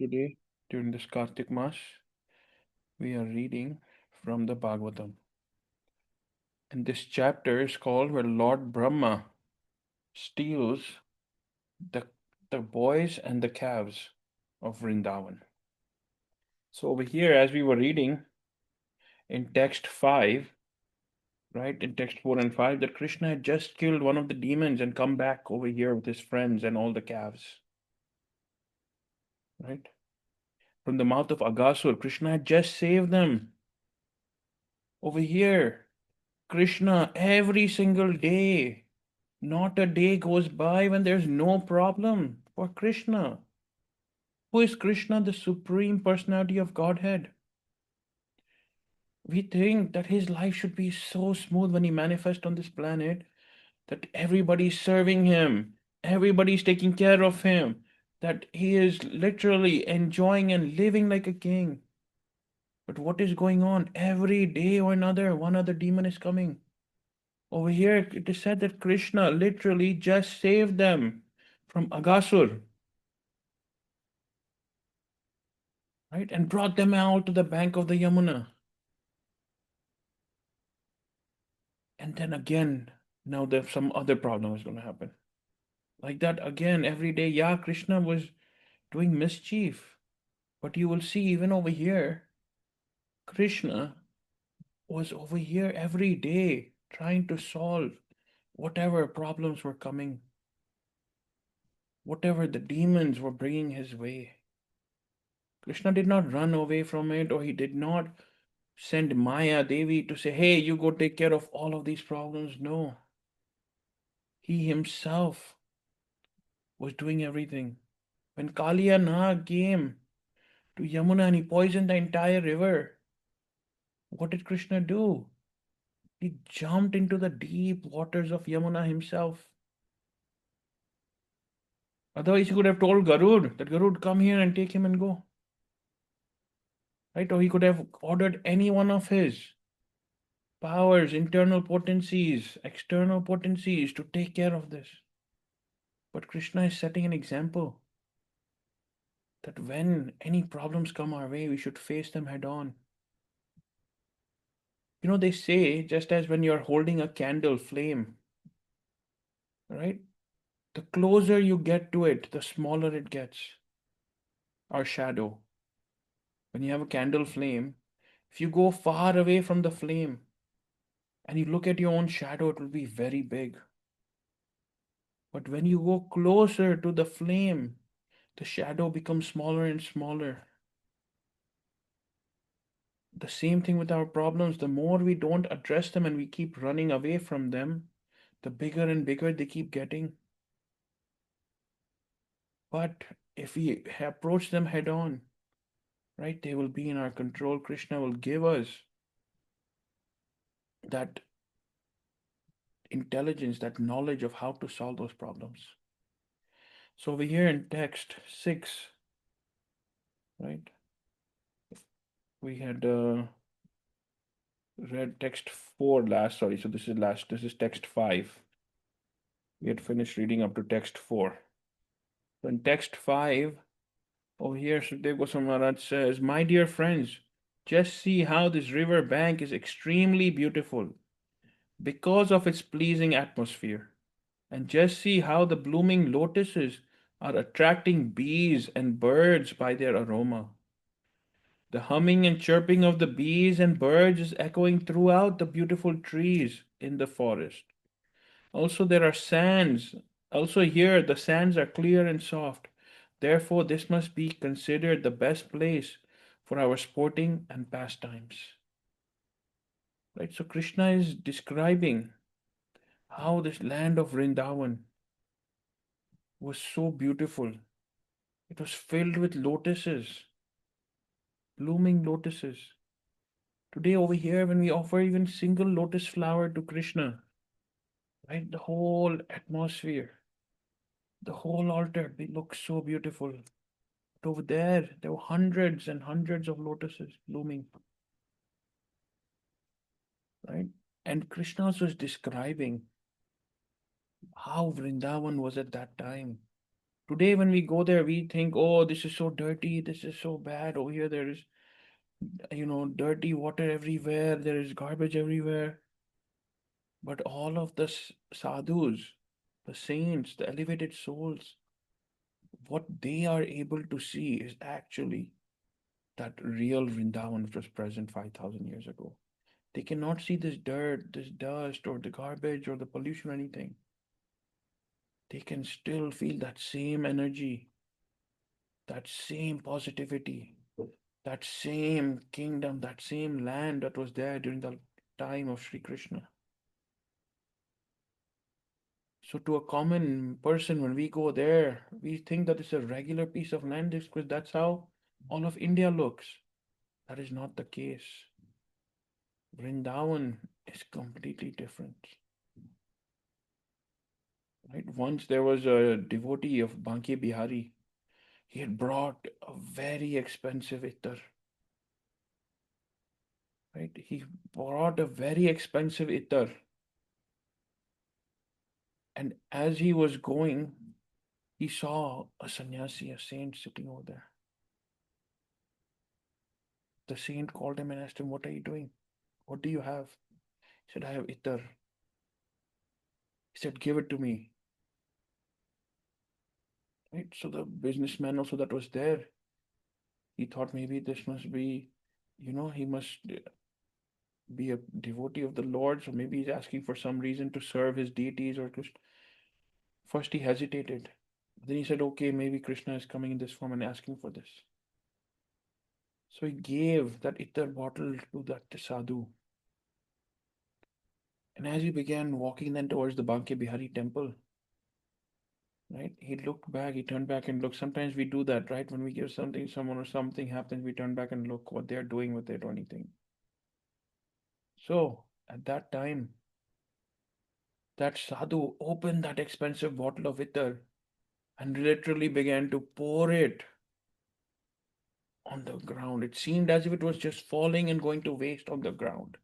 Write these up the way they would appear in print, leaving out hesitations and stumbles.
Today, during this Kartik Mass, we are reading from the Bhagavatam. And this chapter is called where Lord Brahma steals the, the boys and the calves of Vrindavan. So over here, as we were reading in text 5, right, in text 4 and 5, that Krishna had just killed one of the demons and come back over here with his friends and all the calves. Right? From the mouth of Aghasur, Krishna had just saved them. Over here, Krishna, every single day, not a day goes by when there's no problem for Krishna. Who is Krishna, the Supreme Personality of Godhead? We think that his life should be so smooth when he manifests on this planet, that everybody's serving him, everybody's taking care of him, that he is literally enjoying and living like a king. But what is going on? Every day or another, one other demon is coming. Over here, it is said that Krishna literally just saved them from Aghasur, right? And brought them out to the bank of the Yamuna. And then again, now there's some other problem is going to happen. Like that again, every day, yeah, Krishna was doing mischief. But you will see even over here, Krishna was over here every day trying to solve whatever problems were coming, whatever the demons were bringing his way. Krishna did not run away from it, or he did not send Maya Devi to say, hey, you go take care of all of these problems. No. He himself was doing everything. When Kaliya Nag came to Yamuna and he poisoned the entire river, what did Krishna do? He jumped into the deep waters of Yamuna himself. Otherwise, he could have told Garud that Garud, come here and take him and go. Right? Or he could have ordered any one of his powers, internal potencies, external potencies to take care of this. But Krishna is setting an example that when any problems come our way, we should face them head on. You know, they say just as when you're holding a candle flame, right? The closer you get to it, the smaller it gets. Our shadow. When you have a candle flame, if you go far away from the flame and you look at your own shadow, it will be very big. But when you go closer to the flame, the shadow becomes smaller and smaller. The same thing with our problems. The more we don't address them and we keep running away from them, the bigger and bigger they keep getting. But if we approach them head on, right, they will be in our control. Krishna will give us that intelligence, that knowledge of how to solve those problems. So over here in text 6, right, we had read text 4 last. Sorry, so this is last. This is text 5. We had finished reading up to text 4. So in text 5, over here, Sukhdev Goswami Maharaj says, my dear friends, just see how this river bank is extremely beautiful because of its pleasing atmosphere. And just see how the blooming lotuses are attracting bees and birds by their aroma. The humming and chirping of the bees and birds is echoing throughout the beautiful trees in the forest. Also, there are sands. Also, here the sands are clear and soft. Therefore, this must be considered the best place for our sporting and pastimes. Right? So, Krishna is describing how this land of Vrindavan was so beautiful. It was filled with lotuses, blooming lotuses. Today, over here, when we offer even single lotus flower to Krishna, right, the whole atmosphere, the whole altar, they look so beautiful. But over there were hundreds and hundreds of lotuses blooming, right? And Krishna was describing how Vrindavan was at that time. Today, when we go there, we think, oh, this is so dirty, this is so bad. Over here, there is, dirty water everywhere, there is garbage everywhere. But all of the sadhus, the saints, the elevated souls, what they are able to see is actually that real Vrindavan which was present 5,000 years ago. They cannot see this dirt, this dust, or the garbage, or the pollution, or anything. They can still feel that same energy, that same positivity, that same kingdom, that same land that was there during the time of Sri Krishna. So, to a common person, when we go there, we think that it's a regular piece of land because that's how all of India looks. That is not the case. Vrindavan is completely different. Right? Once there was a devotee of Banke Bihari. He had brought a very expensive ittar. Right? He brought a very expensive ittar. And as he was going, he saw a sannyasi, a saint sitting over there. The saint called him and asked him, "What are you doing? What do you have?" He said, "I have ittar." He said, "Give it to me." Right? So the businessman also that was there, he thought maybe this must be, he must be a devotee of the Lord. So maybe he's asking for some reason to serve his deities or Krishna. First he hesitated. Then he said, okay, maybe Krishna is coming in this form and asking for this. So he gave that ittar bottle to that sadhu. And as he began walking then towards the Banke Bihari temple, right, he looked back, he turned back and looked. Sometimes we do that, right? When we give something to someone or something happens, we turn back and look what they're doing with it or anything. So at that time, that sadhu opened that expensive bottle of ittar and literally began to pour it on the ground. It seemed as if it was just falling and going to waste on the ground.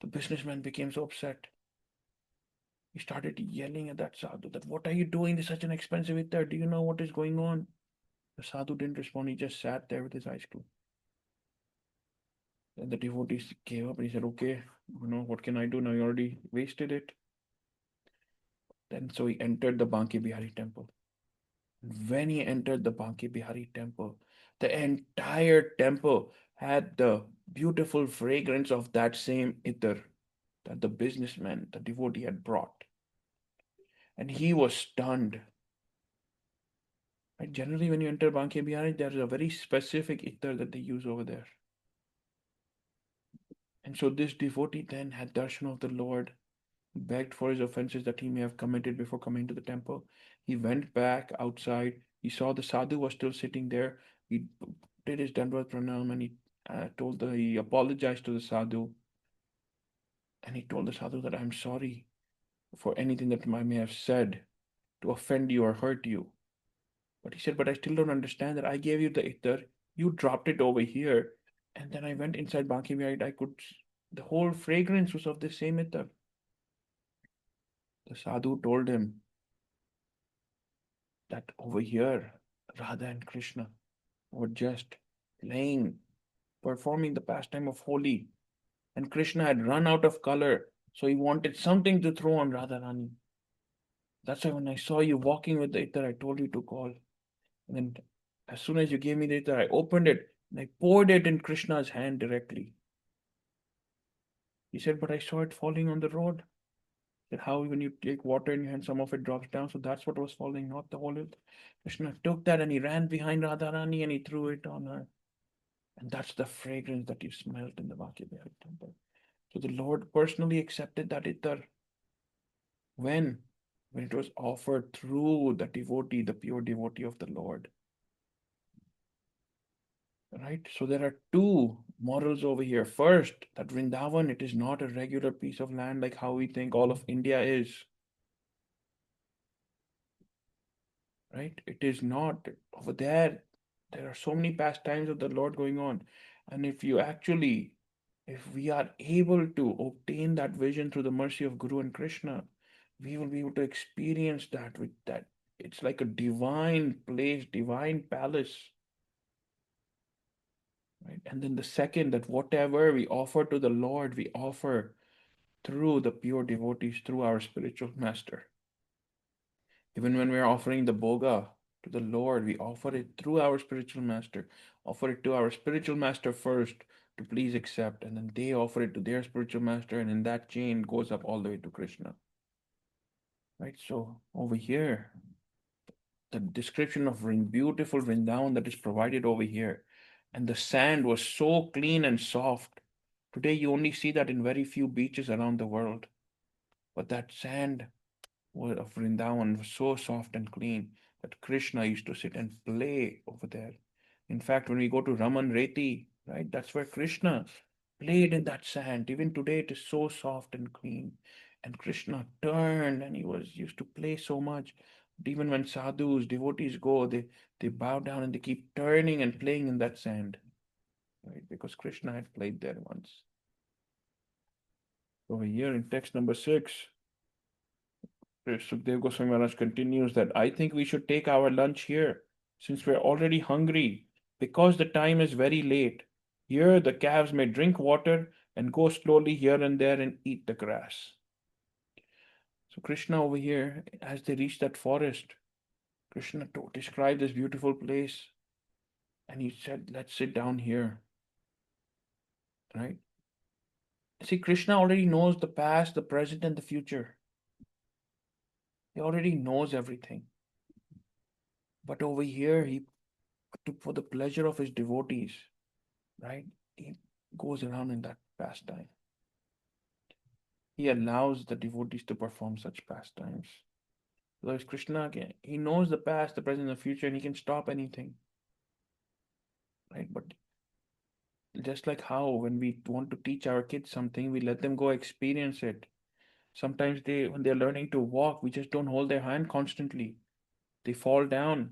The businessman became so upset. He started yelling at that sadhu that, "What are you doing? This is such an expensive ittar. Do you know what is going on?" The sadhu didn't respond. He just sat there with his eyes closed. Then the devotee gave up and he said, "Okay, what can I do now? You already wasted it." Then so he entered the Banki Bihari temple. When he entered the Banki Bihari temple, the entire temple had the beautiful fragrance of that same ittar that the businessman, the devotee had brought. And he was stunned. Right? Generally, when you enter Banke Bihari, there is a very specific ittar that they use over there. And so this devotee then had darshan of the Lord, begged for his offenses that he may have committed before coming to the temple. He went back outside. He saw the sadhu was still sitting there. He did his Dandvat Pranam and he apologized to the sadhu. And he told the sadhu that, "I'm sorry for anything that I may have said to offend you or hurt you." But he said, "But I still don't understand that I gave you the ittar, you dropped it over here, and then I went inside Banki Vihari. The whole fragrance was of the same ittar." The sadhu told him that over here, Radha and Krishna were just playing, performing the pastime of Holi, and Krishna had run out of color, so he wanted something to throw on Radharani. That's why when I saw you walking with the ittar, I told you to call. And then as soon as you gave me the ittar, I opened it and I poured it in Krishna's hand directly. He said, "But I saw it falling on the road." That how when you take water in your hand, some of it drops down. So that's what was falling, not the whole. Krishna took that and he ran behind Radharani and he threw it on her. And that's the fragrance that you smelt in the Vakya temple. So the Lord personally accepted that ittar. When? When it was offered through the devotee, the pure devotee of the Lord. Right? So there are two morals over here. First, that Vrindavan, it is not a regular piece of land like how we think all of India is. Right? It is not. Over there, there are so many pastimes of the Lord going on. And if we are able to obtain that vision through the mercy of Guru and Krishna, we will be able to experience that with that It's like a divine place, divine palace. Right? And then the second, that whatever we offer to the Lord, we offer through the pure devotees, through our spiritual master. Even when we're offering the boga to the Lord, we offer it through our spiritual master. Offer it to our spiritual master first to please accept, and then they offer it to their spiritual master, and in that chain goes up all the way to Krishna. Right? So over here, the description of beautiful Vrindavan that is provided over here, and the sand was so clean and soft. Today you only see that in very few beaches around the world. But that sand of Vrindavan was so soft and clean that Krishna used to sit and play over there. In fact, when we go to Raman Reti, right, that's where Krishna played in that sand. Even today, it is so soft and clean. And Krishna turned and he was used to play so much. But even when sadhus, devotees go, they bow down and they keep turning and playing in that sand, right? Because Krishna had played there once. Over here in text number 6, Sukhdev Goswami Maharaj continues that I think we should take our lunch here, since we're already hungry, because the time is very late. Here the calves may drink water and go slowly here and there and eat the grass. So Krishna over here, as they reach that forest, Krishna described this beautiful place, and he said, let's sit down here, right? See, Krishna already knows the past, the present, and the future. He already knows everything. But over here, for the pleasure of his devotees, right? He goes around in that pastime. He allows the devotees to perform such pastimes. Because Krishna, he knows the past, the present, and the future, and he can stop anything, right? But just like how when we want to teach our kids something, we let them go experience it. Sometimes when they're learning to walk, we just don't hold their hand constantly. They fall down,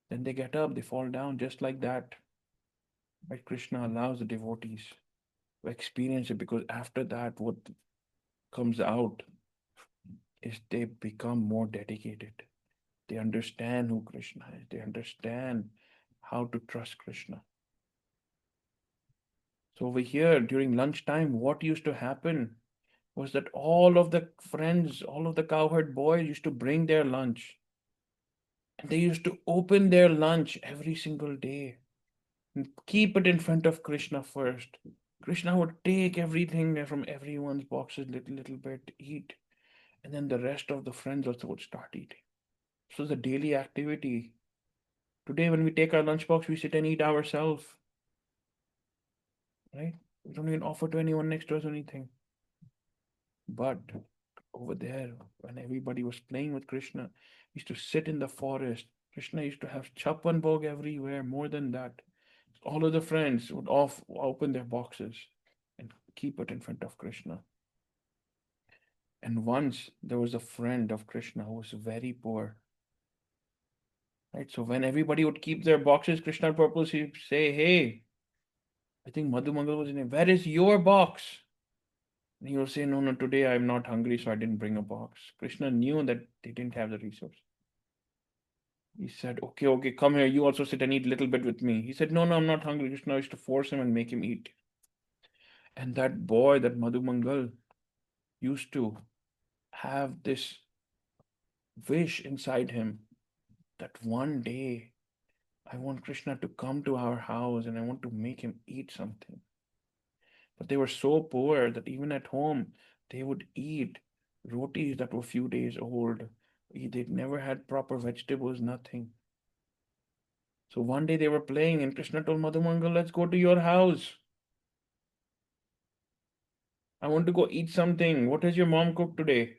then they get up, they fall down, just like that. But Krishna allows the devotees to experience it, because after that, what comes out is they become more dedicated. They understand who Krishna is. They understand how to trust Krishna. So over here, during lunchtime, what used to happen was that all of the friends, all of the cowherd boys used to bring their lunch. And they used to open their lunch every single day and keep it in front of Krishna first. Krishna would take everything from everyone's boxes, little bit, eat. And then the rest of the friends also would start eating. So the daily activity. Today, when we take our lunchbox, we sit and eat ourselves, right? We don't even offer to anyone next to us anything. But over there, when everybody was playing with Krishna, used to sit in the forest. Krishna used to have chapan bhog everywhere. More than that, all of the friends would open their boxes and keep it in front of Krishna. And once there was a friend of Krishna who was very poor. Right? So when everybody would keep their boxes, Krishna purposely say, hey, I think Madhu Mangal was in it. Where is your box? And he will say, no, today I'm not hungry, so I didn't bring a box. Krishna knew that they didn't have the resource. He said, okay, come here. You also sit and eat a little bit with me. He said, no, I'm not hungry. Krishna used to force him and make him eat. And that boy, that Madhu Mangal, used to have this wish inside him that one day I want Krishna to come to our house and I want to make him eat something. But they were so poor that even at home, they would eat rotis that were few days old. They never had proper vegetables, nothing. So one day they were playing, and Krishna told Madhumangal, let's go to your house. I want to go eat something. What has your mom cooked today?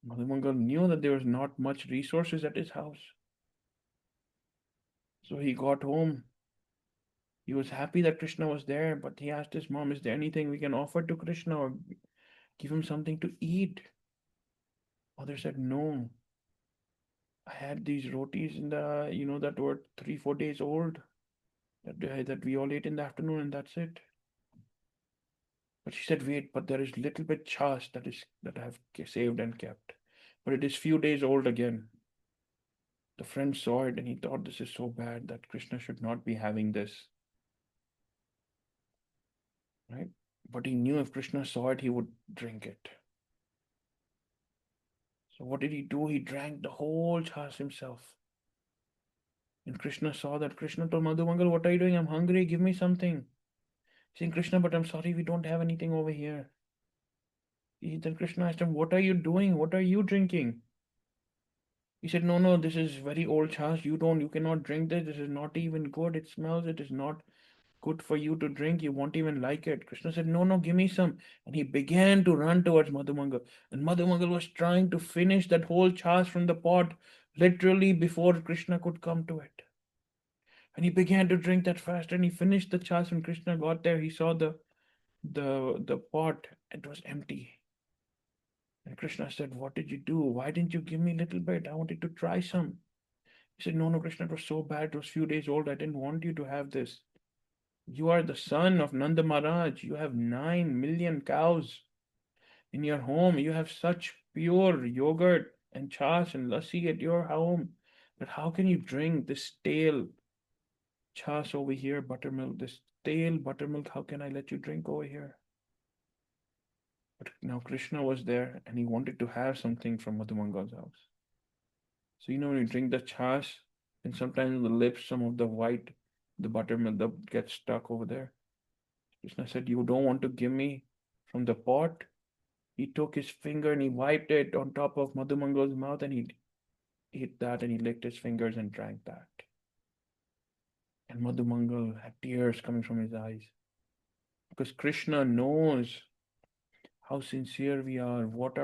Madhumangal knew that there was not much resources at his house. So he got home. He was happy that Krishna was there, but he asked his mom, is there anything we can offer to Krishna or give him something to eat? Mother said, no. I had these rotis in that were 3-4 days old that we all ate in the afternoon, and that's it. But she said, wait, but there is little bit chas that I have saved and kept. but it is few days old again. The friend saw it and he thought this is so bad that Krishna should not be having this, right? But he knew if Krishna saw it, he would drink it. So what did he do? He drank the whole chas himself. And Krishna saw that. Krishna told Madhumangal, what are you doing? I'm hungry. Give me something. Saying, Krishna, but I'm sorry, we don't have anything over here. Then Krishna asked him, what are you doing? What are you drinking? He said, no, no, this is very old chas. You cannot drink this. This is not even good. It smells. It is not good for you to drink. You won't even like it. Krishna said, no, no, give me some. And he began to run towards Madhumangal. And Madhumangal was trying to finish that whole chas from the pot literally before Krishna could come to it. And he began to drink that fast. And he finished the chas. When Krishna got there, he saw the pot. It was empty. And Krishna said, what did you do? Why didn't you give me a little bit? I wanted to try some. He said, no, no, Krishna, it was so bad. It was a few days old. I didn't want you to have this. You are the son of Nanda Maharaj. You have 9 million cows in your home. You have such pure yogurt and chas and lassi at your home. But how can you drink this stale chas over here, buttermilk, this stale buttermilk? How can I let you drink over here? But now Krishna was there and he wanted to have something from Madhumangal's house. So, when you drink the chas, and sometimes on the lips, some of the white, the buttermilk that gets stuck over there. Krishna said, you don't want to give me from the pot? He took his finger and he wiped it on top of Madhumangal's mouth and he ate that and he licked his fingers and drank that. And Madhumangal had tears coming from his eyes. Because Krishna knows how sincere we are, what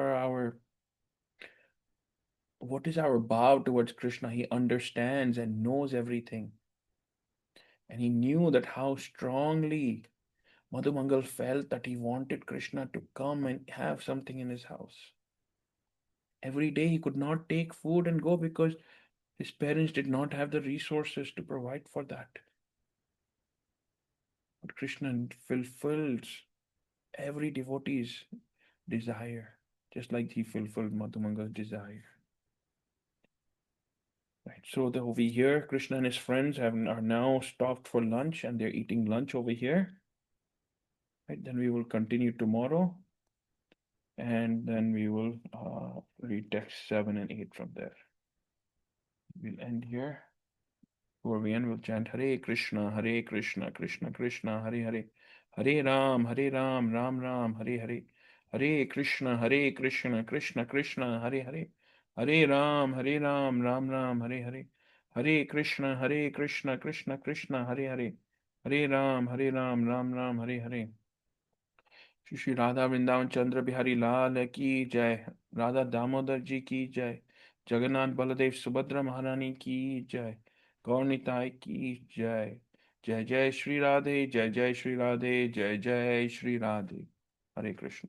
is our vow towards Krishna. He understands and knows everything. And he knew that how strongly Madhumangal felt that he wanted Krishna to come and have something in his house. Every day he could not take food and go because his parents did not have the resources to provide for that. But Krishna fulfills every devotee's desire, just like he fulfilled Madhumangal's desire. Right. So over here, Krishna and his friends are now stopped for lunch and they're eating lunch over here. Right. Then we will continue tomorrow. And then we will read text 7 and 8 from there. We'll end here. Before we end, we'll chant Hare Krishna, Krishna Krishna, Hare Hare, Hare Ram, Ram Ram, Hare Hare, Hare Krishna, Krishna Krishna, Hare Hare, Hare Ram, Ram Ram, Hare Hare, Hare Krishna, Krishna Krishna, Hare Hare, Hare Ram, Ram Ram, Hare Hare. Shri Shri Radha Vrindavan चंद्र बिहारी लाल की जय। राधा दामोदर जी की जय। जगन्नाथ बलदेव सुभद्रा महारानी की जय। गौरनिताय की जय। जय जय श्री राधे, जय जय श्री राधे, जय जय श्री राधे। हरे कृष्ण।